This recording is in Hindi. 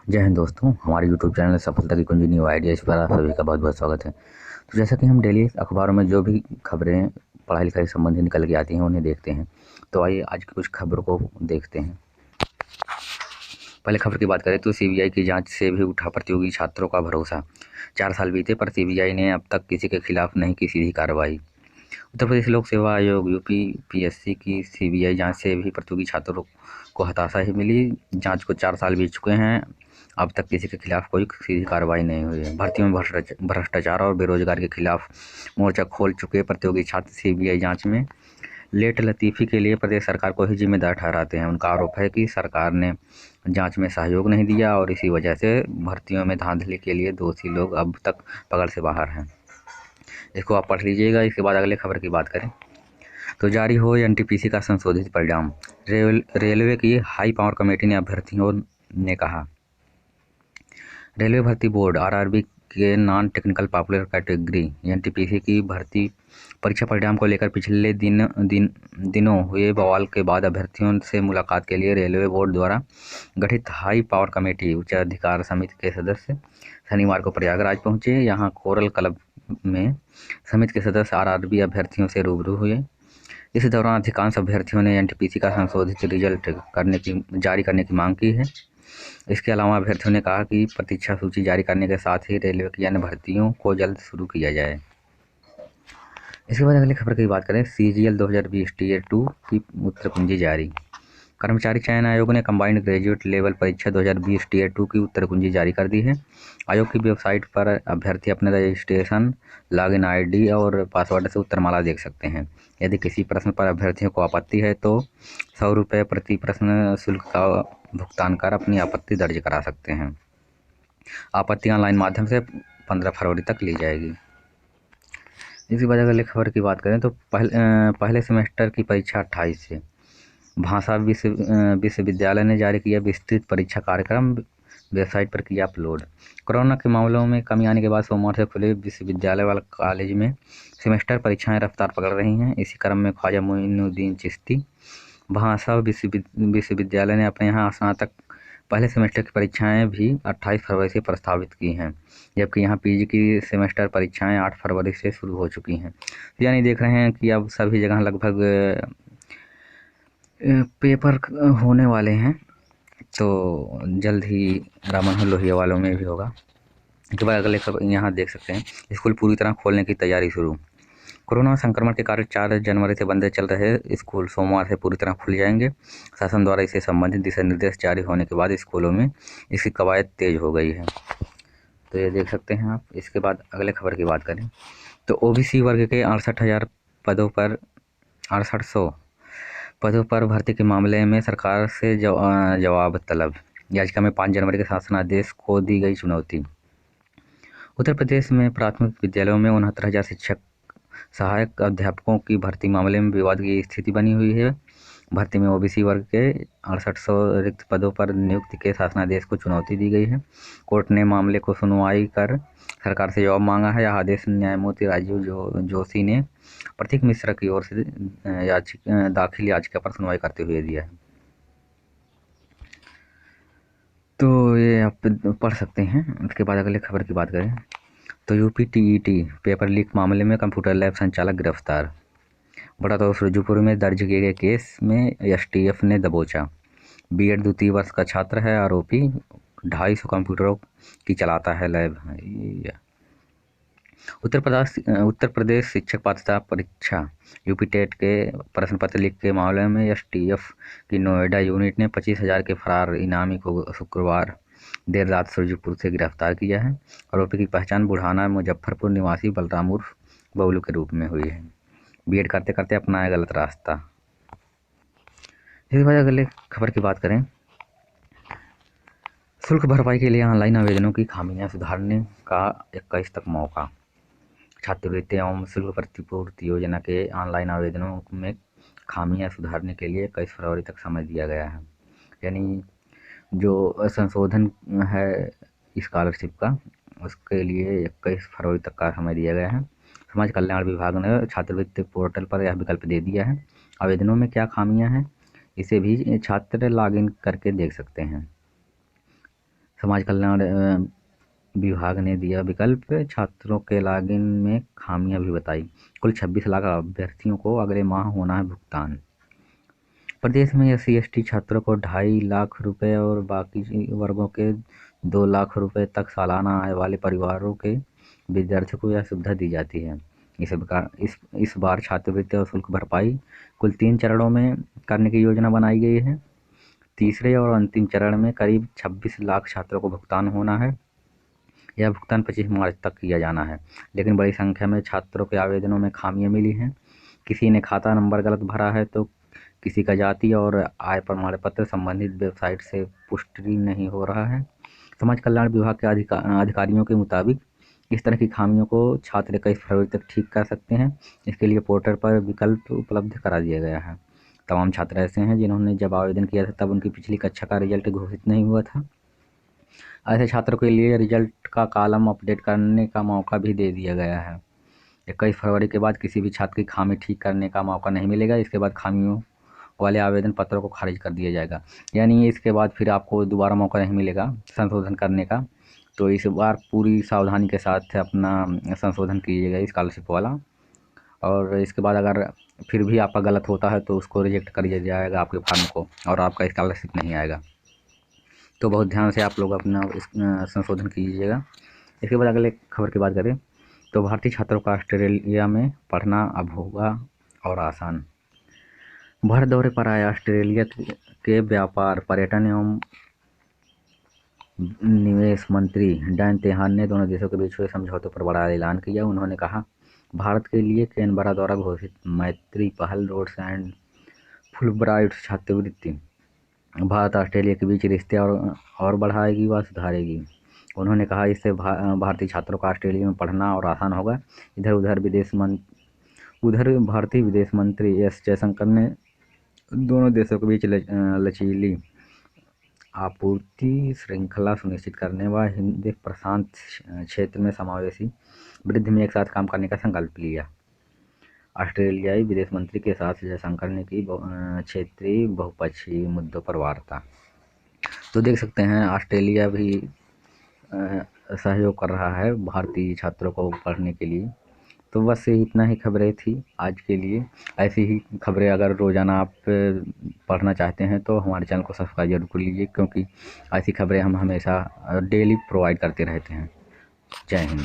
जय हिंद दोस्तों, हमारे यूट्यूब चैनल सफलता की कुंजी न्यू आइडिया इस पर आप सभी का बहुत बहुत स्वागत है। तो जैसा कि हम डेली अखबारों में जो भी खबरें पढ़ाई लिखाई संबंधी निकल के आती हैं उन्हें देखते हैं। तो आइए आज की कुछ खबरों को देखते हैं। पहले खबर की बात करें तो सीबीआई की जांच से भी उठा प्रतियोगी छात्रों का भरोसा। 4 साल बीते पर सीबीआई ने अब तक किसी के खिलाफ नहीं की सीधी कार्रवाई। उत्तर प्रदेश लोक सेवा आयोग यूपी पीएससी की सीबीआई जांच से भी प्रतियोगी छात्रों को हताशा ही मिली। जांच को 4 साल बीत चुके हैं, अब तक किसी के खिलाफ कोई सीधी कार्रवाई नहीं हुई है। भर्तियों में भ्रष्टाचार और बेरोजगार के खिलाफ मोर्चा खोल चुके प्रतियोगी छात्र सीबीआई जांच में लेट लतीफ़ी के लिए प्रदेश सरकार को ही जिम्मेदार ठहराते हैं। उनका आरोप है कि सरकार ने जांच में सहयोग नहीं दिया और इसी वजह से भर्तियों में धांधली के लिए दोषी लोग अब तक पकड़ से बाहर हैं। इसको आप पढ़ लीजिएगा। इसके बाद अगले खबर की बात करें तो जारी हो एनटीपीसी का संशोधित परिणाम। रेलवे की हाई पावर कमेटी ने अभ्यर्थियों ने कहा, रेलवे भर्ती बोर्ड आरआरबी के non technical popular category NTPC की भर्ती परीक्षा परिणाम को लेकर पिछले दिनों हुए बवाल के बाद अभ्यर्थियों से मुलाकात के लिए रेलवे बोर्ड द्वारा गठित हाई पावर कमेटी उच्चाधिकार समिति के सदस्य शनिवार को प्रयागराज पहुंचे। यहां कोरल क्लब में समिति के सदस्य आरआरबी अभ्यर्थियों से रूबरू हुए। इस दौरान अधिकांश अभ्यर्थियों ने एनटीपीसी का संशोधित रिजल्ट जारी करने की मांग की है। इसके अलावा अभ्यर्थियों ने कहा कि प्रतीक्षा सूची जारी करने के साथ ही रेलवे की अन्य भर्तियों को जल्द शुरू किया जाए। इसके बाद अगली खबर की बात करें सीजीएल 2020 टीयर 2 की उत्तर कुंजी जारी। कर्मचारी चयन आयोग ने कंबाइंड ग्रेजुएट लेवल परीक्षा 2020 टीयर 2 की उत्तर कुंजी जारी कर दी है। आयोग की वेबसाइट पर अभ्यर्थी अपने रजिस्ट्रेशन, लॉगिन आईडी और पासवर्ड से उत्तरमाला देख सकते हैं। यदि किसी प्रश्न पर अभ्यर्थियों को आपत्ति है तो 100 रुपये प्रति प्रश्न शुल्क का भुगतान कर अपनी आपत्ति दर्ज करा सकते हैं। आपत्ति ऑनलाइन माध्यम से 15 फरवरी तक ली जाएगी। इसी वजह अगली खबर की बात करें तो पहले सेमेस्टर की परीक्षा 28 से। भाषा विश्वविद्यालय ने जारी किया विस्तृत परीक्षा कार्यक्रम, वेबसाइट पर किया अपलोड। कोरोना के मामलों में कमी आने के बाद सोमवार से खुले विश्वविद्यालय वाला कॉलेज में सेमेस्टर परीक्षाएं रफ्तार पकड़ रही हैं। इसी क्रम में ख्वाजा मोइनुद्दीन चिश्ती भाषा विश्वविद्यालय ने अपने यहाँ स्नातक पहले सेमेस्टर की परीक्षाएं भी 28 फरवरी से प्रस्तावित की हैं, जबकि यहाँ पीजी की सेमेस्टर परीक्षाएं 8 फरवरी से शुरू हो चुकी हैं। यानी देख रहे हैं कि अब सभी जगह लगभग पेपर होने वाले हैं, तो जल्द ही राममनोहर लोहिया वालों में भी होगा। इसके बाद अगले खबर यहाँ देख सकते हैं स्कूल पूरी तरह खोलने की तैयारी शुरू। कोरोना संक्रमण के कारण 4 जनवरी से बंद चल रहे स्कूल सोमवार से पूरी तरह खुल जाएंगे। शासन द्वारा इससे संबंधित दिशा निर्देश जारी होने के बाद स्कूलों में इसकी कवायद तेज हो गई है, तो ये देख सकते हैं आप। इसके बाद अगले खबर की बात करें तो ओबीसी वर्ग के 68,000 पदों पर 6800 पदों पर भर्ती के मामले में सरकार से जवाब तलब। याचिका में 5 जनवरी के शासनादेश को दी गई चुनौती। उत्तर प्रदेश में प्राथमिक विद्यालयों में 69,000 शिक्षक सहायक अध्यापकों की भर्ती मामले में विवाद की स्थिति बनी हुई है। भर्ती में ओबीसी वर्ग के 6800 रिक्त पदों पर नियुक्ति के शासनादेश को चुनौती दी गई है। कोर्ट ने मामले को सुनवाई कर सरकार से जवाब मांगा है। यह आदेश न्यायमूर्ति राजीव जोशी ने प्रतीक मिश्रा की ओर से दाखिल याचिका पर सुनवाई करते हुए दिया है। तो ये आप पढ़ सकते हैं। उसके बाद अगले खबर की बात करें तो यूपी टीईटी पेपर लीक मामले में कंप्यूटर लैब संचालक गिरफ्तार। बड़ा तो सुरजपुर में दर्ज किए गए केस में एसटीएफ ने दबोचा। बीएड द्वितीय वर्ष का छात्र है आरोपी, 250 कंप्यूटरों की चलाता है लैब। उत्तर प्रदेश शिक्षक पात्रता परीक्षा यूपी टेट के प्रश्न पत्र लीक के मामले में एसटीएफ की नोएडा यूनिट ने 25,000 के फरार इनामी को शुक्रवार देर रात सुरजपुर से गिरफ्तार किया है। आरोपी की पहचान बुढ़ाना मुजफ्फरपुर निवासी बलराम उर्फ बबलू के रूप में हुई है। बीएड करते करते अपनाया गलत रास्ता। इस वजह अगले खबर की बात करें शुल्क भरपाई के लिए ऑनलाइन आवेदनों की खामियां सुधारने का 21 तक मौका। छात्रवृत्ति एवं शुल्क प्रतिपूर्ति योजना के ऑनलाइन आवेदनों में खामियां सुधारने के लिए 21 फरवरी तक समय दिया गया है। यानी जो संशोधन है स्कॉलरशिप का, उसके लिए 21 फरवरी तक का समय दिया गया है। समाज कल्याण विभाग ने छात्रवृत्ति पोर्टल पर यह विकल्प दे दिया है। आवेदनों में क्या खामियां हैं इसे भी छात्र लॉगिन करके देख सकते हैं। समाज कल्याण विभाग ने दिया विकल्प, छात्रों के लॉगिन में खामियां भी बताई। कुल 26 लाख अभ्यर्थियों को अगले माह होना है भुगतान। प्रदेश में SC/ST छात्रों को 2.5 लाख रुपए और बाकी वर्गों के 2 लाख रुपए तक सालाना आय वाले परिवारों के विद्यार्थियों को यह सुविधा दी जाती है। इस बार छात्रवृत्ति और शुल्क भरपाई कुल 3 चरणों में करने की योजना बनाई गई है। तीसरे और अंतिम चरण में करीब 26 लाख छात्रों को भुगतान होना है। यह भुगतान 25 मार्च तक किया जाना है, लेकिन बड़ी संख्या में छात्रों के आवेदनों में खामियां मिली हैं। किसी ने खाता नंबर गलत भरा है तो किसी का जाति और आय प्रमाण पत्र संबंधित वेबसाइट से पुष्टि नहीं हो रहा है। समाज कल्याण विभाग के अधिकारियों के मुताबिक इस तरह की खामियों को छात्र 21 फरवरी तक ठीक कर सकते हैं। इसके लिए पोर्टल पर विकल्प उपलब्ध करा दिया गया है। तमाम छात्र ऐसे हैं जिन्होंने जब आवेदन किया था तब उनकी पिछली कक्षा का रिजल्ट घोषित नहीं हुआ था। ऐसे छात्रों के लिए रिजल्ट का कॉलम अपडेट करने का मौका भी दे दिया गया है। 21 फरवरी के बाद किसी भी छात्र की खामी ठीक करने का मौका नहीं मिलेगा। इसके बाद खामियों वाले आवेदन पत्रों को खारिज कर दिया जाएगा, यानी इसके बाद फिर आपको दोबारा मौका नहीं मिलेगा संशोधन करने का। तो इस बार पूरी सावधानी के साथ अपना संशोधन कीजिएगा स्कॉलरशिप वाला, और इसके बाद अगर फिर भी आपका गलत होता है तो उसको रिजेक्ट कर दिया जाएगा आपके फॉर्म को, और आपका स्कॉलरशिप नहीं आएगा। तो बहुत ध्यान से आप लोग अपना संशोधन कीजिएगा। इसके बाद अगले खबर की बात करें तो भारतीय छात्रों का ऑस्ट्रेलिया में पढ़ना अब होगा और आसान। भारत दौरे पर आए ऑस्ट्रेलिया के व्यापार, पर्यटन एवं निवेश मंत्री डैन तेहान ने दोनों देशों के बीच हुए समझौतों पर बड़ा ऐलान किया। उन्होंने कहा, भारत के लिए कैनबरा द्वारा घोषित मैत्री पहल, रोड्स एंड फुलब्राइट छात्रवृत्ति भारत ऑस्ट्रेलिया के बीच रिश्ते और बढ़ाएगी व सुधारेगी। उन्होंने कहा, इससे भारतीय छात्रों का ऑस्ट्रेलिया में पढ़ना और आसान होगा। उधर भारतीय विदेश मंत्री एस जयशंकर ने दोनों देशों के बीच लचीली आपूर्ति श्रृंखला सुनिश्चित करने व हिंद प्रशांत क्षेत्र में समावेशी वृद्धि में एक साथ काम करने का संकल्प लिया। ऑस्ट्रेलियाई विदेश मंत्री के साथ जयशंकर ने की क्षेत्रीय बहुपक्षीय मुद्दों पर वार्ता। तो देख सकते हैं ऑस्ट्रेलिया भी सहयोग कर रहा है भारतीय छात्रों को पढ़ने के लिए। तो बस इतना ही खबरें थी आज के लिए। ऐसी ही खबरें अगर रोज़ाना आप पढ़ना चाहते हैं तो हमारे चैनल को सब्सक्राइब जरूर कर लीजिए, क्योंकि ऐसी खबरें हम हमेशा डेली प्रोवाइड करते रहते हैं। जय हिंद।